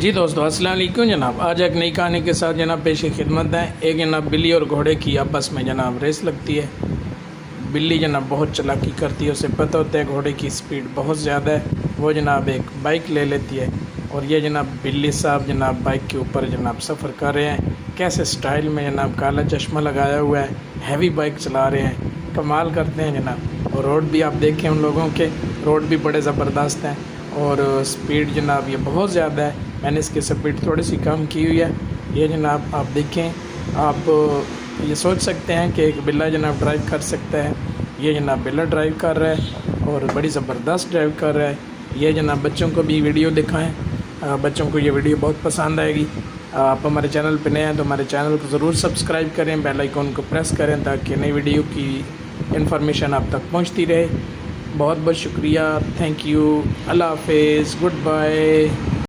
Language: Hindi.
जी दोस्तों, अस्सलाम वालेकुम जनाब। आज एक नई कहानी के साथ जनाब पेश की खिदमत है। एक जनाब बिल्ली और घोड़े की आपस में जनाब रेस लगती है। बिल्ली जनाब बहुत चालाकी करती है, उसे पता होता है घोड़े की स्पीड बहुत ज़्यादा है। वो जनाब एक बाइक ले लेती है और ये जनाब बिल्ली साहब जनाब बाइक के ऊपर जनाब सफ़र कर रहे हैं। कैसे स्टाइल में जनाब काला चश्मा लगाया हुआ है, हैवी बाइक चला रहे हैं, कमाल करते हैं जनाब। और रोड भी आप देखें उन लोगों के, रोड भी बड़े ज़बरदस्त हैं और स्पीड जनाब ये बहुत ज़्यादा है। मैंने इसकी स्पीड थोड़ी सी कम की हुई है। ये जनाब आप देखें, आप ये सोच सकते हैं कि एक बिल्ला जनाब ड्राइव कर सकता है। ये जनाब बिल्ला ड्राइव कर रहा है और बड़ी ज़बरदस्त ड्राइव कर रहा है। ये जनाब बच्चों को भी वीडियो दिखाएं, बच्चों को ये वीडियो बहुत पसंद आएगी। आप हमारे चैनल पर नए हैं तो हमारे चैनल को ज़रूर सब्सक्राइब करें, बेल आइकन को प्रेस करें ताकि नई वीडियो की इन्फॉर्मेशन आप तक पहुँचती रहे। बहुत बहुत शुक्रिया, थैंक यू, अल्लाह हाफिज़, गुड बाय।